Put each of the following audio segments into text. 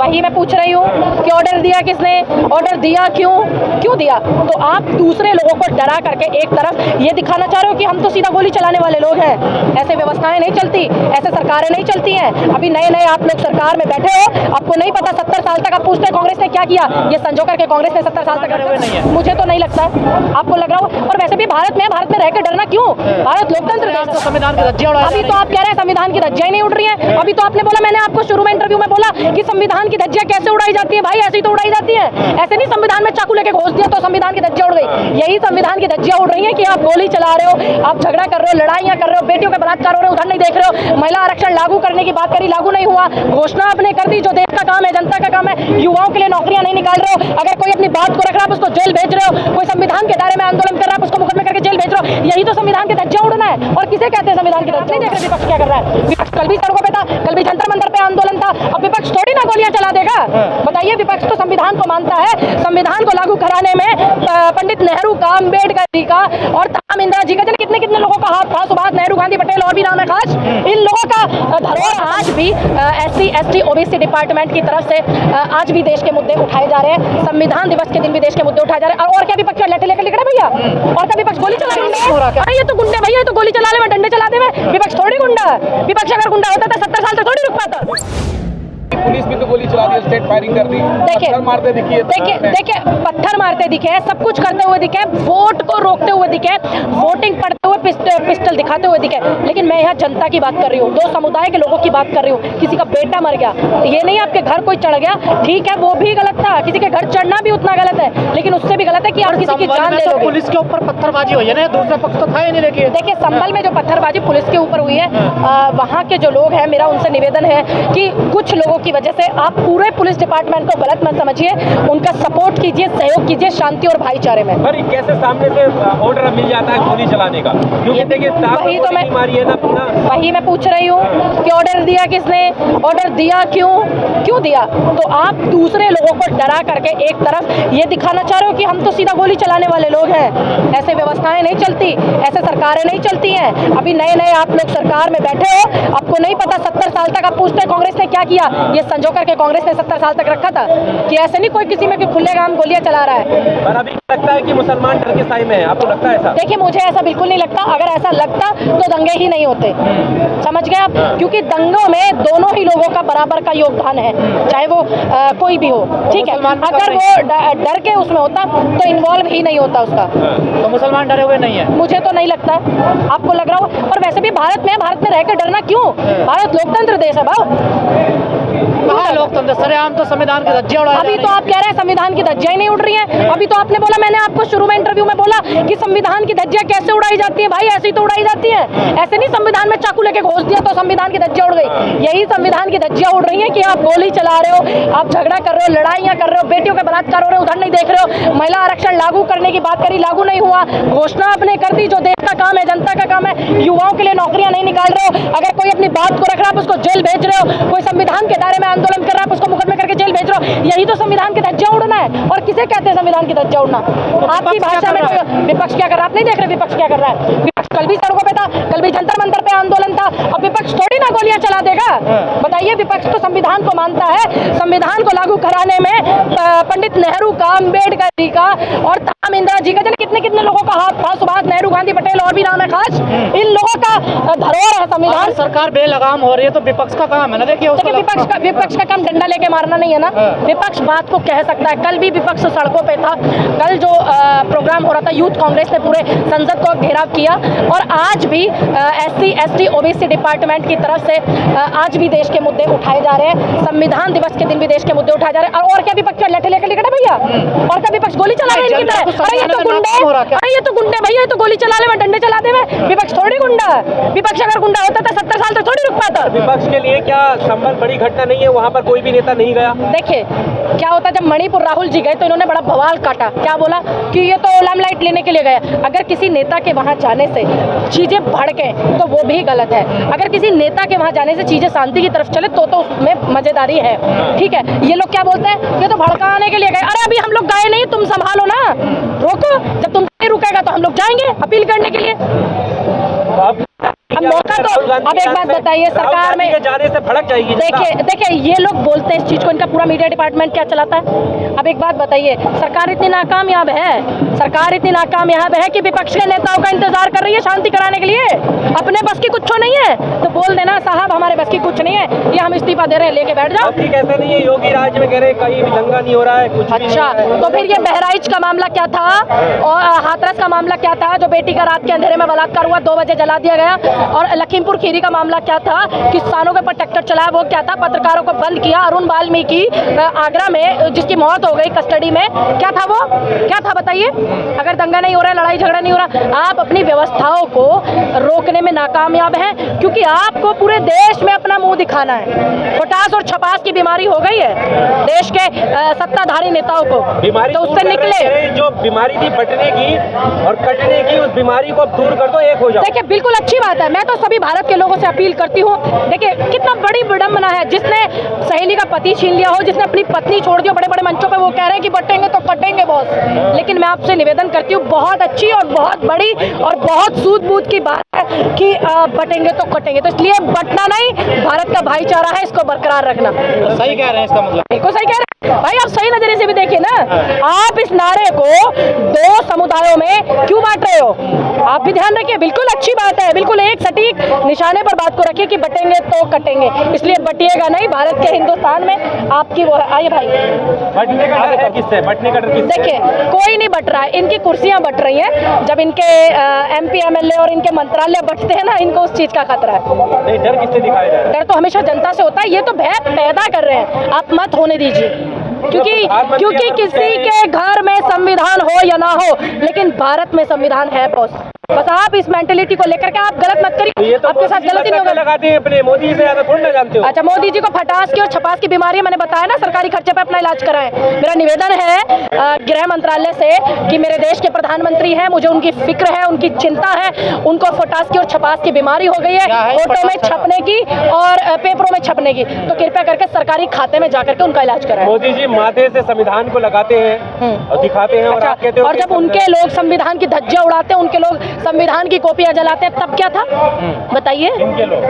वही मैं पूछ रही हूँ कि ऑर्डर दिया किसने, ऑर्डर दिया क्यों दिया? तो आप दूसरे लोगों को डरा करके एक तरफ ये दिखाना चाह रहे हो कि हम तो सीधा गोली चलाने वाले लोग हैं। ऐसे व्यवस्थाएं नहीं चलती, ऐसे सरकारें नहीं चलती हैं। अभी नए नए आप लोग सरकार में बैठे हो, आपको नहीं पता 70 साल तक आप पूछते हैं कांग्रेस ने क्या किया। ये संजो करके कांग्रेस ने 70 साल तक नहीं है, मुझे तो नहीं लगता, आपको लग रहा हो। और वैसे भी भारत में रहकर डरना क्यों? भारत लोकतंत्र देश, तो संविधान की धज्जियां उड़ा, अभी तो आप कह रहे हैं संविधान की धज्जियां नहीं उड़ रही है। अभी तो आपने बोला, मैंने आपको शुरू में इंटरव्यू में बोला कि संविधान की धज्जियां कैसे उड़ाई जाती है। भाई ऐसी तो उड़ाई जाती है, ऐसे नहीं संविधान में चाकू लेके घोंस दिया तो संविधान की धज्जियां उड़ गई। यही संविधान की धज्जियां उड़ रही है कि आप गोली चला रहे हो, आप झगड़ा कर रहे हो, लड़ाइयां कर रहे हो, बेटियों के बलात्कार हो रहे हो, उधर नहीं देख रहे हो। महिला आरक्षण लागू करने की बात करी, लागू नहीं हुआ। घोषणा आपने कर दी, जो देश का काम है, जनता का काम है, युवाओं के लिए नौकरियां नहीं निकाल रहे हो। अगर कोई अपनी बात को रख रहा है उसको जेल भेज रहे हो, कोई संविधान के दायरे में आंदोलन कर रहा है उसको मुकदमे करके जेल भेज रहे हो। यही तो संविधान की धज्जियां उड़ना है। और किसे कहते हैं संविधान की धज्जियां? नहीं देख रहे विपक्ष क्या कर रहा है। विपक्ष कल भी सड़कों पे था, कल भी जंतर मंतर पे आंदोलन था। अब विपक्ष थोड़ी ना गोलियां चला देगा। बताइए, विपक्ष तो संविधान को मानता है। संविधान को लागू कराने में पंडित नेहरू का, अम्बेडकर जी का और तमाम इंदिरा जी का, कितने कितने लोगों का हाथ था, सुभाष, नेहरू, गांधी, पटेल और भी नाम है खास। इन लोगों का धरोहर आज भी SC ST OBC डिपार्टमेंट की तरफ से आज भी देश के मुद्दे उठाए जा रहे हैं। संविधान दिवस के दिन भी देश के मुद्दे उठाए जा रहे हैं। और क्या विपक्ष लटे लेकर लिखड़ा भैया? और क्या विपक्ष गोली चला रहे हैं? ये तो गुंडे भैया, तो गोली चला ले, डंडे चला दे। विपक्ष थोड़ी गुंडा, विपक्ष अगर गुंडा होता तो 70 साल तक थोड़ी रुक पाता। पुलिस भी तो गोली चला दी, स्टेट फायरिंग कर दी, पत्थर मारते दिखिए, देखिए पत्थर मारते दिखे, सब कुछ करते हुए दिखे, वोट को रोकते हुए दिखे, वोटिंग पढ़ते हुए पिस्टल दिखाते हुए दिखे। लेकिन मैं यहाँ जनता की बात कर रही हूँ, दो समुदाय के लोगों की बात कर रही हूँ। किसी का बेटा मर गया, ये नहीं आपके घर कोई चढ़ गया, ठीक है वो भी गलत था, किसी के घर चढ़ना भी उतना गलत है, लेकिन उससे भी गलत है कि आप किसी की जान ले लोगे। पुलिस के ऊपर पत्थरबाजी हुई है ना, दूसरा पक्ष तो था ही नहीं। देखिए संभल में जो पत्थरबाजी पुलिस के ऊपर हुई है, वहाँ के जो लोग हैं, मेरा उनसे निवेदन है कि कुछ लोगों की वजह से आप पूरे पुलिस डिपार्टमेंट को गलत मत समझिए, उनका सपोर्ट कीजिए, सहयोग कीजिए शांति और भाईचारे में। पर कैसे सामने से ऑर्डर मिल जाता है गोली चलाने का? क्योंकि देखिए वही मैं पूछ रही हूँ कि ऑर्डर दिया किसने, ऑर्डर दिया क्यों दिया? तो आप दूसरे लोगों को डरा करके एक तरफ ये दिखाना चाह रहे हो कि हम तो सीधा गोली चलाने वाले लोग हैं। ऐसे व्यवस्थाएं नहीं चलती, ऐसे सरकारें नहीं चलती हैं। अभी नए नए आप लोग सरकार में बैठे हो, आपको नहीं पता 70 साल तक आप पूछते हैं कांग्रेस ने क्या किया। ये संजो करके कांग्रेस ने 70 साल तक रखा था कि ऐसे नहीं कोई किसी में खुलेआम गोलियां चला रहा है। पर अभी लगता है कि मुसलमान डर के साए में है, आपको लगता है ऐसा? देखिए मुझे ऐसा बिल्कुल नहीं लगता। अगर ऐसा लगता तो दंगे ही नहीं होते, समझ गए आप? क्योंकि दंगों में दोनों ही लोगों का बराबर का योगदान है, चाहे वो कोई भी हो, ठीक है। अगर वो डर के उसमें होता तो इन्वॉल्व ही नहीं होता उसका। तो मुसलमान डरे हुए नहीं है, मुझे तो नहीं लगता, आपको लग रहा हो। और वैसे भी भारत में रहकर डरना क्यों? भारत लोकतंत्र देश है भाव। लोकतंत्र सरेआम तो संविधान की धज्जियां उड़ा। अभी तो आप कह रहे हैं संविधान की धज्जियां नहीं उड़ रही है। अभी तो आपने बोला, मैंने आपको शुरू में इंटरव्यू में बोला कि संविधान की धज्जियां कैसे उड़ाई जाती है। भाई ऐसी तो उड़ाई जाती है, ऐसे नहीं संविधान में चाकू लेके घोंस दिया तो संविधान की धज्जियां उड़ गई। यही संविधान की धज्जियां उड़ रही है कि आप गोली चला रहे हो, आप झगड़ा कर रहे हो, लड़ाइयां कर रहे हो, बेटियों के बलात्कार हो रहे हो, उधर नहीं देख रहे हो। महिला आरक्षण लागू करने की बात करी, लागू नहीं हुआ। घोषणा आपने कर दी, जो देश का काम है, जनता का काम है, युवाओं के लिए नौकरियां नहीं निकाल रहे हो। अगर कोई अपनी बात को रख रहा है उसको जेल भेज रहे हो, कोई संविधान के दायरे में आंदोलन कर रहा है उसको मुकदमे करके जेल भेज रहे हो। यही तो संविधान की धज्जियां उड़ना है। और किसे कहते हैं संविधान की धज्जियां उड़ना? आपकी भाषा में विपक्ष क्या कर रहा है? आप नहीं देख रहे विपक्ष क्या कर रहा है। विपक्ष कल भी सड़कों पे था, कल भी जंतर मंतर पे आंदोलन था। अब विपक्ष थोड़ी ना गोलियां चला देगा। बताइए, विपक्ष तो संविधान को मानता है। संविधान को लागू कराने में पंडित नेहरू का, अम्बेडकर जी का और तमाम इंदिरा जी का, कितने कितने लोगों का हाथ था, सुभाष, नेहरू, गांधी, पटेल और भी नाम है खास। इन लोगों का धरोहर है संविधान। सरकार बेलगाम हो रही है तो विपक्ष का काम है ना। देखिए विपक्ष का काम डंडा लेके मारना नहीं है ना। विपक्ष बात को कह सकता है। कल भी विपक्ष सड़कों पे था। कल जो प्रोग्राम हो रहा था, यूथ कांग्रेस ने पूरे संसद को घेराव किया। और आज भी SC ST OBC डिपार्टमेंट की तरफ से आज भी देश के मुद्दे उठाए जा रहे हैं। संविधान दिवस के दिन भी देश के मुद्दे उठाए जा रहे हैं। और क्या विपक्ष लटे लेकर लिखड़ा भैया? और क्या विपक्ष गोली चला रहे हैं इनकी तरह? अरे ये तो गुंडे भैया, ये तो गोली चला ले, डंडे चला दे। विपक्ष थोड़ी गुंडा, विपक्ष अगर गुंडा होता तो 70 साल तक थोड़ी रुक पाता। विपक्ष के लिए क्या संभल बड़ी घटना नहीं है? वहाँ पर कोई भी नेता नहीं गया। देखिए क्या होता, जब मणिपुर राहुल जी गए तो इन्होंने बड़ा बवाल काटा। क्या बोला कि ये तो लाइमलाइट लेने के लिए गए। अगर किसी नेता के वहां जाने से चीजें भड़के तो वो भी गलत है। अगर किसी नेता के वहां जाने से चीजें शांति की तरफ चले तो उसमें मजेदारी है, ठीक है। ये लोग क्या बोलते हैं, ये तो भड़काने के लिए गए। अरे अभी हम लोग गए नहीं, तुम संभालो ना, रोको। जब तुम नहीं रुकेगा तो हम लोग जाएंगे अपील करने के लिए। अब मौका तो अब एक बात बताइए, सरकार में जाने से भड़क जाएगी। देखिए ये लोग बोलते हैं इस चीज को, इनका पूरा मीडिया डिपार्टमेंट क्या चलाता है। अब एक बात बताइए, सरकार इतनी नाकामयाब है कि विपक्ष के नेताओं का इंतजार कर रही है शांति कराने के लिए। अपने बस की कुछ नहीं है तो बोल देना साहब हमारे बस की कुछ नहीं है, ये हम इस्तीफा दे रहे हैं, लेके बैठ जाओ। कैसे नहीं है, योगी राज्य में कह रहे हैं कहीं भी दंगा नहीं हो रहा है कुछ। अच्छा, तो फिर ये बहराइच का मामला क्या था और हाथरस का मामला क्या था, जो बेटी का रात के अंधेरे में बलात्कार हुआ, 2 बजे जला दिया गया, और लखीमपुर खीरी का मामला क्या था, किसानों के ऊपर ट्रैक्टर चलाया, वो क्या था, पत्रकारों को बंद किया, अरुण वाल्मीकि आगरा में जिसकी मौत हो गई कस्टडी में, क्या था वो, क्या था बताइए। अगर दंगा नहीं हो रहा है, लड़ाई झगड़ा नहीं हो रहा, आप अपनी व्यवस्थाओं को रोकने में नाकामयाब हैं क्योंकि आपको पूरे देश में अपना मुंह दिखाना है। पोटास और छपास की बीमारी हो गई है देश के सत्ताधारी नेताओं को, बीमारी तो उससे निकले। जो बीमारी थी बटने की और कटने की, उस बीमारी को दूर कर दो, एक हो जाओ। देखिए बिल्कुल अच्छी बात है, मैं तो सभी भारत के लोगों से अपील करती हूँ। देखिए कितना बड़ी विडंबना है, जिसने सहेली का पति छीन लिया हो, जिसने अपनी पत्नी छोड़ दी हो, बड़े बड़े मंचों पे वो कह रहे हैं कि बटेंगे तो कटेंगे बॉस। लेकिन मैं आपसे निवेदन करती हूँ, बहुत अच्छी और बहुत बड़ी और बहुत सूझबूझ की बात है कि बटेंगे तो कटेंगे, तो इसलिए बटना नहीं, भारत का भाईचारा है, इसको बरकरार रखना। सही कह रहे हैं, इसका मतलब बिल्कुल सही कह रहे हैं भाई, आप सही नजरिए से भी देखिए ना। आप इस नारे को 2 समुदायों में क्यों बांट रहे हो, आप भी ध्यान रखिए। बिल्कुल अच्छी बात है, बिल्कुल एक सटीक निशाने पर बात को रखिए कि बटेंगे तो कटेंगे, इसलिए बटिएगा नहीं, भारत के हिंदुस्तान में आपकी वो है। आइए भाई, बटने का डर है किससे, बटने का डर किससे? देखिए कोई नहीं बट रहा है, इनकी कुर्सियां बट रही हैं। जब इनके MP MLA और इनके मंत्रालय बटते हैं ना, इनको उस चीज का खतरा है। नहीं, डर किससे दिखाया जा रहा है? डर तो हमेशा जनता से होता है, ये तो भय पैदा कर रहे हैं, आप मत होने दीजिए। क्योंकि किसी के घर में संविधान हो या ना हो, लेकिन भारत में संविधान है बॉस। बस आप इस मेंटेलिटी को लेकर के आप गलत मत करिए, ये तो आपके साथ गलती नहीं होगा। लगाते हैं अपने मोदी जी से ज्यादा थोड़ी ना जानते हो। अच्छा, मोदी जी को फटास की और छपास की बीमारी, मैंने बताया ना, सरकारी खर्चे पे अपना इलाज कराएं। मेरा निवेदन है गृह मंत्रालय से कि मेरे देश के प्रधानमंत्री हैं, मुझे उनकी फिक्र है, उनकी चिंता है, उनको फटास की और छपास की बीमारी हो गई है, फोटो में छपने की और पेपरों में छपने की, तो कृपया करके सरकारी खाते में जाकर के उनका इलाज कराएं। मोदी जी माथे से संविधान को लगाते हैं और दिखाते हैं, और आप कहते हो, और जब उनके लोग संविधान की धज्जियां उड़ाते हैं, उनके लोग संविधान की कॉपियां जलाते हैं, तब क्या था बताइए। इनके लोग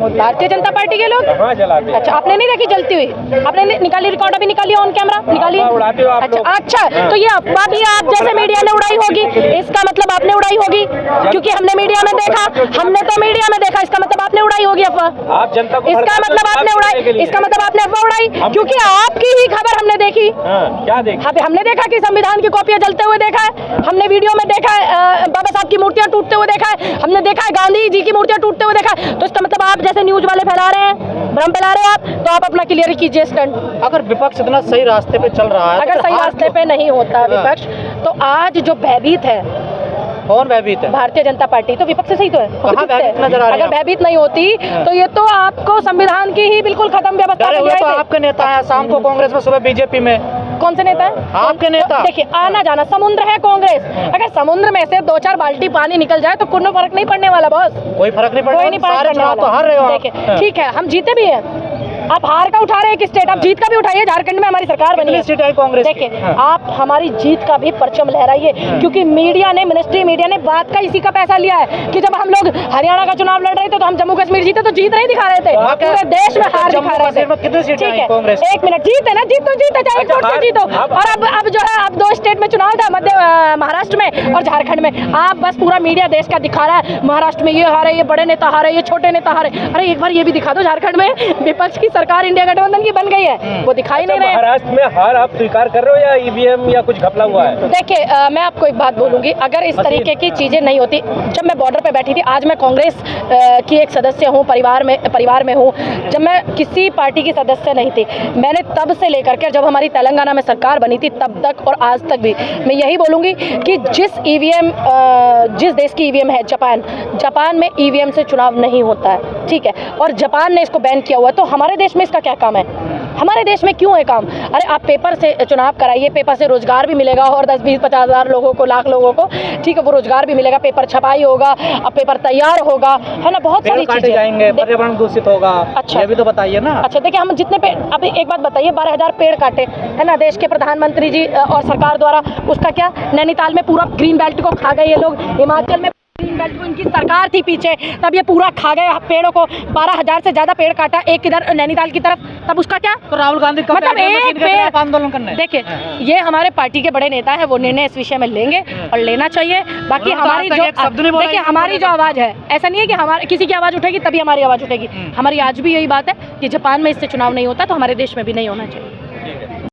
भारतीय जनता पार्टी के लोग कहाँ जलाते हैं? अच्छा, आपने नहीं देखी जलती हुई, आपने निकाली, रिकॉर्ड अभी निकाली ऑन कैमरा निकाली। उड़ाते हो आप लोग। अच्छा, तो ये अफवाह भी आप जैसे मीडिया ने उड़ाई होगी, इसका मतलब आपने उड़ाई होगी, क्योंकि हमने मीडिया में देखा, हमने तो मीडिया में देखा, इसका मतलब आपने उड़ाई होगी अफवाह। आप जनता को, इसका मतलब आपने उड़ाई, इसका मतलब आपने अफवाह उड़ाई, क्योंकि आपकी ही खबर हमने देखी। क्या देखा? हमने देखा कि संविधान की कॉपियां जलते हुए देखा है, हमने वीडियो में देखा है बाबा साहब की मूर्तियां टूटते हुए देखा है, हमने देखा है गांधी जी की मूर्तियां टूटते हुए देखा है। तो इसका मतलब आप जैसे न्यूज वाले फैला रहे हैं, भ्रम फैला रहे हो आप, तो आप अपना क्लियर कीजिए स्टंट। अगर विपक्ष इतना सही रास्ते पे चल रहा है, अगर सही रास्ते पे नहीं होता विपक्ष, तो आज जो भयभीत है, कौन भयभीत है? भारतीय जनता पार्टी, तो विपक्ष से ही तो है। कहाँ भयभीत नजर आ रही है? अगर भयभीत नहीं होती तो ये तो आपको संविधान की ही बिल्कुल खत्म व्यवस्था डरे हुए तो आपके नेता हैं, शाम को कांग्रेस में, सुबह बीजेपी में। कौन से नेता है आपके नेता? देखिए, आना जाना समुद्र है कांग्रेस, अगर समुद्र में से 2-4 बाल्टी पानी निकल जाए तो कोनो फर्क नहीं पड़ने वाला बॉस, कोई फर्क नहीं पड़ता, कोई नहीं सारे चुनाव तो हार रहे हो आप। देखिए ठीक है, हम जीते भी हैं, आप हार का उठा रहे हैं एक स्टेट, आप जीत का भी उठाइए। झारखंड में हमारी सरकार बनी है, सीट आई कांग्रेस की। देखिए आप हमारी जीत का भी परचम लहराइए, क्योंकि मीडिया ने, मिनिस्ट्री मीडिया ने बात का इसी का पैसा लिया है कि जब हम लोग हरियाणा का चुनाव लड़ रहे थे तो हम जम्मू कश्मीर जीते, तो जीत नहीं दिखा रहे थे, पूरे देश में हार दिखा रहे थे। कितनी सीट आई ठीक है, कांग्रेस? 1 मिनट, जीते ना, जीत तो जीते, चाहे एक वोट से जीतो। और अब जो है, अब 2 स्टेट में चुनाव था, महाराष्ट्र में और झारखंड में, आप बस पूरा मीडिया देश का दिखा रहा है, महाराष्ट्र में ये हारे, ये बड़े नेता हारे, ये छोटे नेता हारे। अरे एक बार ये भी दिखा दो, झारखंड में विपक्ष की सरकार इंडिया गठबंधन की बन गई है, वो दिखाई नहीं रहे। महाराष्ट्र में हार आप स्वीकार कर रहे हो या EVM या कुछ घपला हुआ है? देखिए मैं आपको एक बात बोलूंगी, अगर इस तरीके की चीजें नहीं होती, जब मैं बॉर्डर पे बैठी थी, आज मैं कांग्रेस की एक सदस्य हूँ, परिवार में हूँ, जब मैं किसी पार्टी की सदस्य नहीं थी, मैंने तब से लेकर के जब हमारी तेलंगाना में सरकार बनी थी तब तक और आज तक भी मैं यही बोलूंगी कि जिस देश की EVM है, जापान में EVM से चुनाव नहीं होता है, ठीक है, और जापान ने इसको बैन किया हुआ है, तो हमारे देश में इसका क्या काम है? हमारे देश में क्यों है काम? अरे आप पेपर से चुनाव कराइए, पेपर से रोजगार भी मिलेगा, और 10, 20, 50 हज़ार लोगों को, लाख लोगों को, ठीक है, वो रोजगार भी मिलेगा, पेपर छपाई होगा, अब पेपर तैयार होगा, है ना, बहुत सारी चीजें जाएंगे, पर्यावरण दूषित होगा। अच्छा, ये भी तो बताइए ना। अच्छा देखिए, हम जितने पेड़, अभी एक बात बताइए, 12,000 पेड़ काटे, है ना, देश के प्रधानमंत्री जी और सरकार द्वारा, उसका क्या? नैनीताल में पूरा ग्रीन बेल्ट को खा गए ये लोग, हिमाचल में उनकी सरकार थी पीछे, तब ये पूरा खा गए पेड़ों को, 12,000 से ज्यादा पेड़ काटा एक इधर नैनीताल की तरफ, तब उसका क्या? तो राहुल गांधी कब मतलब एक पेड़ आंदोलन करने? देखिए, ये हमारे पार्टी के बड़े नेता हैं, वो निर्णय इस विषय में लेंगे और लेना चाहिए। बाकी हमारी जो देखिए हमारी जो आवाज़ है, ऐसा नहीं है कि हमारे किसी की आवाज़ उठेगी तभी हमारी आवाज़ उठेगी। हमारी आज भी यही बात है कि जापान में इससे चुनाव नहीं होता तो हमारे देश में भी नहीं होना चाहिए।